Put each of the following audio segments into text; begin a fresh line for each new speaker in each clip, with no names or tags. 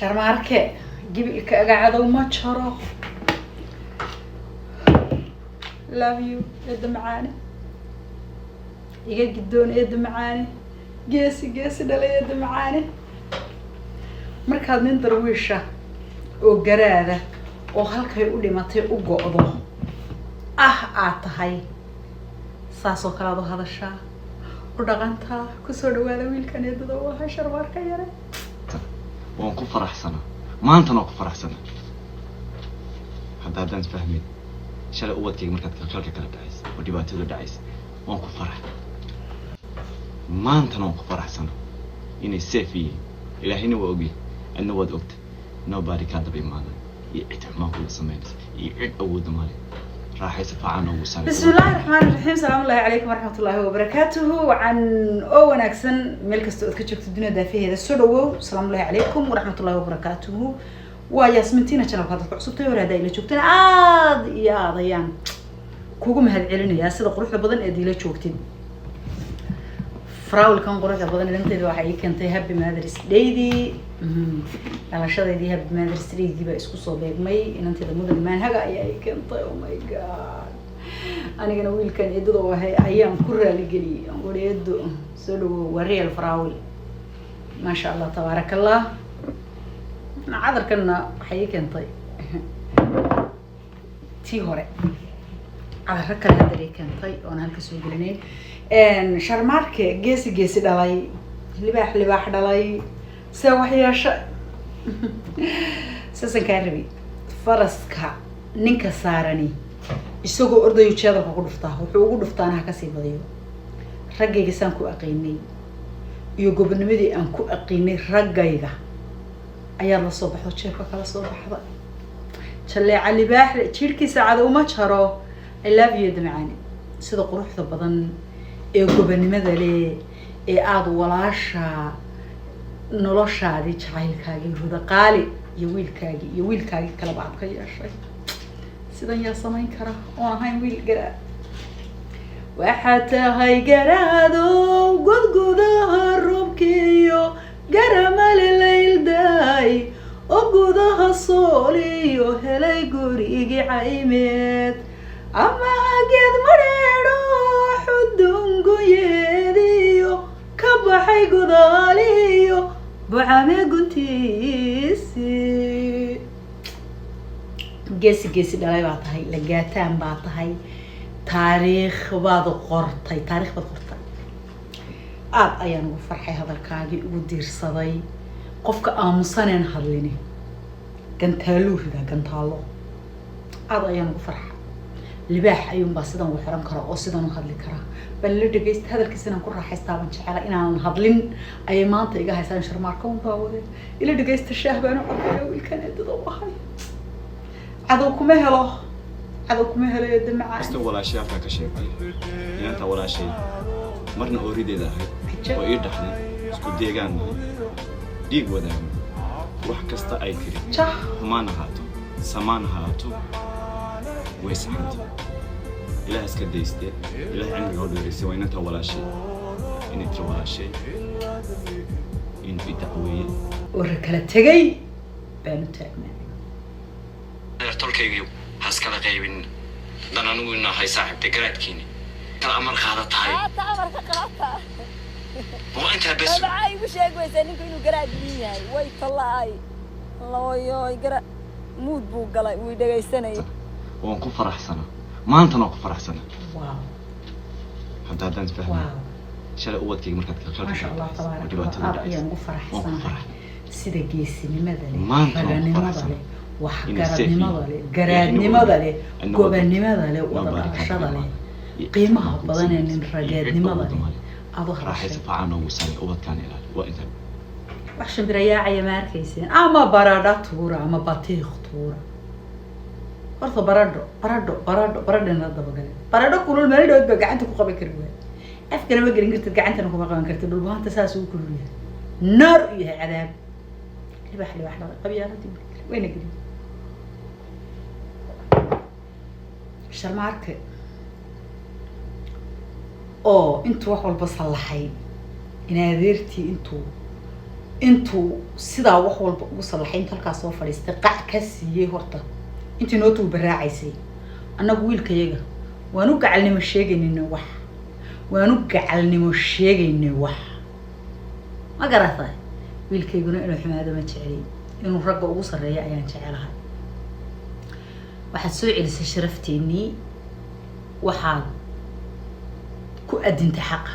شرماركة جيب لك قاعدة وما تشرف. love you يد معاني يجي قدون يد معاني قيسي دلا يد معاني markaad nin darwiisha oo garaada oo halkay u dhimatay u go'do aad tahay saasoo kala aad hadashaa u dhaqantaa ku soo dhawaada wiilkan eedada waa Sharmaarka yare
waan ku faraxsana maantana ku faraxsana haddaan fahmin shalay u wadkayga markaad kalka kala dhacays oo dhibaatada dhacays waan ku farax maantana waan ku faraxsana inay safe yihiin ilaahina waa ogi أنا واد أكت nobody كان دبي معنا يعتمد ما هو سمعت يعد أود مالي راح يسفعنا وسامي.
بسم الله الرحمن الرحيم السلام الله عليكم ورحمة الله وبركاته وعن أول أكسن ملك استوت كتشوف الدنيا دافئة هذا السلوى السلام الله عليكم ورحمة الله وبركاته وياسمنتينا كانوا هذا عصبتي ولا دايلة شوفتين يا ضيان كوكم هالعلني يا سيد قروح بدن أديلة شوفتين فراول كان قروح بدن لنتي الواحد كنت هبي مدرسة ليدي على شغلة دي هب مدرسة دي بقى اسكو صوبيك ماي إن أنت تمود المان هجا يا كنت أو ماي جاد أنا كنا ويل كان يدو وهي أيام كرة لجلي أقول يدو سلو وري الفراول ما شاء الله تبارك الله عذر كنا حي كان طيب تي هوري على فكرة هذا اللي كان طيب وأنا هالكسو قلني إن شرمارك جيسي دلاي لباح دلاي سوى شيء ساسن كاربي فرسك نينك سارني isagoo ordayo jeedal ku dhuftaa wuxuu ugu dhuftaanaha ka sii badiyo ragayga san ku aqeynay iyo gobonnimadii aan ku aqeynay ragayga ayaa la soo baxdo jeebka kala soo baxda jalle cali baax jirkiisa cad uma jaro I love you damaani sida quruxda badan ee gobonnimada leh ee aad walaasha noloshaadii jacaylkaagii ruda qaali iyo wiilkaagii kala baad ka yeeshay sidan yaa samayn kara oo ahayn wiil garaa waxa tahay garaado godgodaha roobkiyo garamale leelday oo gudaha sooliyo helay gurigi caymeed ama geed mareero xudungu yeediyo ka baxay godaaliyo bucame guntiisi geesi dhalay baa tahay lagaataan baa tahay taariikh baad qortay aad ayaan ugu farxay hadalkaagii ugu diirsaday qofka aamusaneen hadlini gantaalo aad ayaan ugu farxay libaax ayuun baa sidan u xiran kara oo sidan u hadli kara bal la dhageysta hadalkiisana ku raaxaystaa baan jecela inaan hadlin ay maanta iga haysaan Sharmaarka un baa wade ila dhageysta shaah baan u cabay wiilkan eedada u ahay عدو كم هلا يد معاي
استوى ولا شيء أفكر شيء يعني أنت ولا شيء مرنا أريد إذا هاي ويردحنا سكوت ديجان ديج وداعم وحكست أي كريم ما نهاتو سمان هاتو ويسحنت إلى هسكديستي إلى عندي عود ريسي وين أنت ولا شيء إن أنت ولا شيء إن في تقوية
وركلة تجي بين تأمين
تركيا هسكلا قيبين دنا نقولنا هاي صاحب تقرأت كيني ترى أمر خالط هاي
أمر خالطها
وأنت بس
معاي وش أقول زين كأنه قرأت مني هاي ويت الله هاي الله وياي قرأ مود بوقلا ويدا السنة
وانكو فرح سنة ما أنت ناقو فرح سنة
واو
حتى أنت فاهم
واو
شل قوت كي مركز كذا
ما شاء الله تبارك الله يا نقو فرح سنة سيدا جيسي لماذا لي
ما أنت ناقو فرح سنة
waxgaradnimada leh garaadnimada leh gobonnimada leh wada dhaqashada leh qiimaha badan ee nin rageednimada leh adu
راح يسفعنا وسامي قوت كان يلال وأنت
wax shimbirayaa ma arkaysin ama barada tuura ama batiiq tuura horta baradho daba galay baradho kulul meel dhow ba gacanta ku qaban kari way afkana ma gelin kartid gacantana kuma qaban kartid dhulbaanta saas uu kulul yahay naar u yahay cadaab libax qabyaaladii wayna gelin Sharmaarka oo intuu wax walba salaxay in adeertii intuu intuu sidaa wax walba ugu salaxay inta halkaas soo fadhiistay qac ka siiyey horta intii noo tuu baraacaysay annagu wiilkayaga waanu gacalnimo sheegaynay wax waanu gacalnimo sheegaynay wax ma garatay wiilkayguna inuu xumaado ma jeceli inuu ragga ugu sareeyo ayaan jecelahay waxaad soo celisay sharafteennii waxaad ku adintay xaqa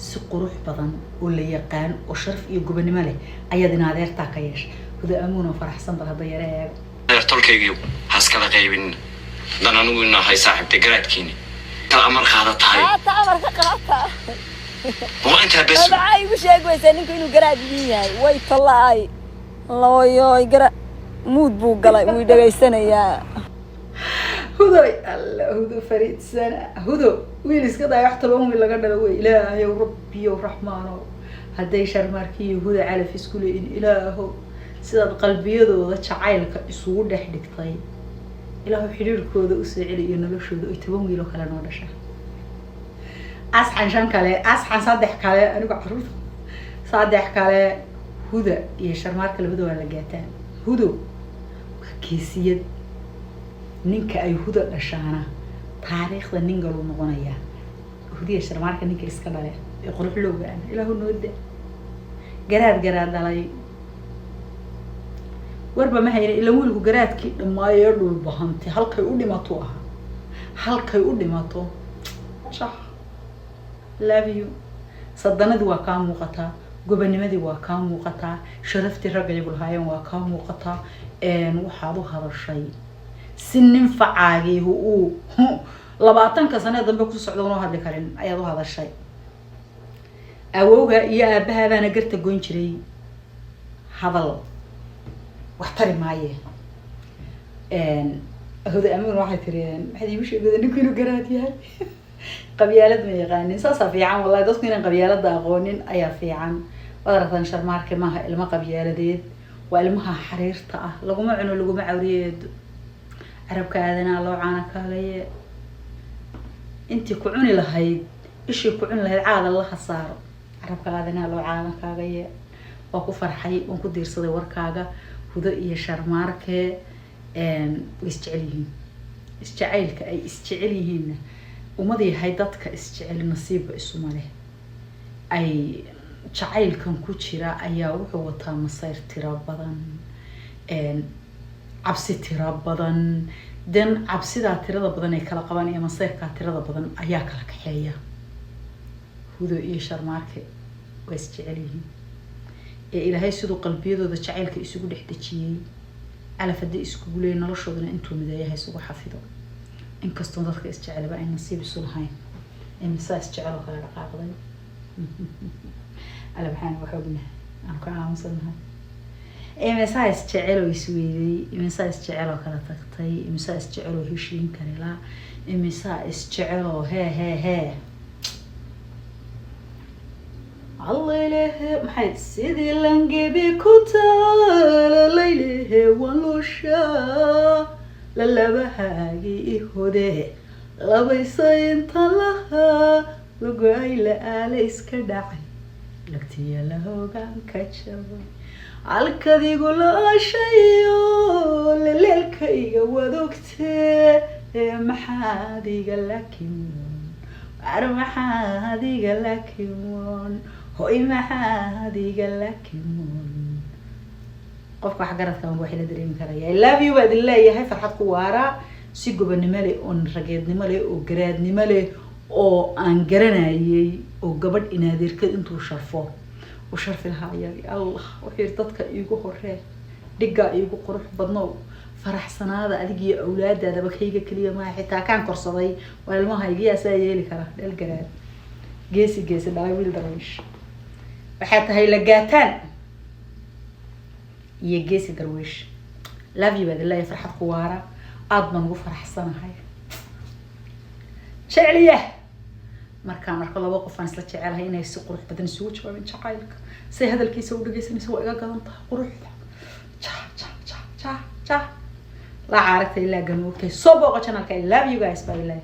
si qurux badan oo la yaqaan oo sharaf iyo gobonimo leh ayaad in adeertaa ka yeeshay huda amuuna faraxsan bal hadda yara eego
adeertolkaygiyo haskala qaybin dan anigu inahay saaxiibta garaadkiini kala amar qaada tahay
amarka qaata
waa intaa bes
waxay igu sheegaysaa ninku inuu garaad yahay way tallaay looyoy gara mood buu galay wuu dhageysanayaa
hudo alla hudo fariid sana hudo wiil iska day wax talon wiil laga dhalo way ilaahay rabbiyo raxmaano haday sharmarkiyo hudo calaf isku leeyin ilaaho sidaad qalbiyadooda jacaylka isugu dhex dhigtay ilaahu xiriirkooda u soo celiyo noloshooda ay 10 wiil oo kale noo dhashay asxan shan kale asxan saddex kale anigu caruurta saddex kale hudo iyo sharmarka labadooda la gaataan hudo kiisiyad ninka ay hudo dhashaana taariikhda nin gal uu noqonayaa hudiya sharmarka ninka iska dhalay ee qurux loogaan ilaahu nooda garaad dhalay warba ma hayna ila wiilku garaadkii dhamaayo dhul bahantay halkay u dhimato halkay u dhimato love you sadanadu waa ka muuqataa gobonimadii waa ka muuqataa sharaftii ragga iyagu lahaayeen waa ka muuqataa waxaad u hadashay si nin facaagii uu 20 sano dambe ku socdo oo hadli karin ayaad u hadashay awowga iyo aabahaadana garta goyn jiray hadal wax tari maaye hudo amuun waxay tireen maxay igu sheegay ninku inuu garaad yahay qabyaalad ma yaqaanin saasa fiican wallahi dadku inaan qabyaalada aqoonin ayaa fiican wadaratan sharmaarka maaha ilma qabyaaladeed waa ilmaha xariirta ah laguma cuno laguma cawriyeedo arabka aadana loo caana kaagaye intii ku cuni lahayd ishii ku cuni lahayd caada la khasaaro arabka aadana loo caana kaagaye waa ku farxay oo ku diirsaday warkaaga hudo iyo sharmaarke isjacaylka ay isjecel yihiin ummadii hay dadka isjecel nasiib isuma leh ay jacaylkan ku jira ayaa wuxuu wataa masayr tira badan cabsi tira badan dan cabsida tirada badan ay kala qaban iyo masayrka tirada badan ayaa kala kaxeeya hudo iyo sharmaarke way isjecel yihiin ee ilaahay sidoo qalbiyadooda jacaylka isugu dhex dajiyay alafada isku gulay noloshoodana intuu mideeyahay isugu xafido inkastoo dadka isjecelba ay nasiib isu lahayn imisaas jecel kala dhaqaaqday ala waxaan waxa ognahay aan ka aamusanahay imisaas jecel oo isweeyay imisaas jecel oo kala tagtay imisaas jecel oo heshiin karila imisaas jecel oo he الله محيط سيدي لنجيبي كتال ليله ولوشا للا بهاجي هدي لبيسين طلها لقاي لآليس كدعي لكتي له كان كتشبي عالكذي يقول شيء لليل كي ودكتي محادي قال لك محادي قال لك هوي محادي قال لك قف حجرت كمان واحد دريم كريه I love you بعد الله يا فرحت كوارا سيجو بنملي أون رجعت نملي وجراد نملي أو أنجرناي أو قبل إنادير كده أنتو شرفه وشرف الهاي الله وحيرتك يجو خرّه دقة يجو قروح بدنو فرح سنة هذا أديجي أولاد هذا بكيجي كليه ما حتى كان كرصدي والما هيجي أسايلي كره للجراد جيسي ده ويل درويش وحتى هاي لقاتان يجيسي درويش لافي بعد الله يفرح قوارا أضمن وفرح سنة هاي شعليه مركان الله وقف عن سلة شعر هاي ناس قروح بدن سوتش ومن شقايلك سي هذا الكيس ودقيسني سوى إيجا قدمته قروح شا لا عارفة إلا جنوب كي صوبوا قشنا كي love you guys by the way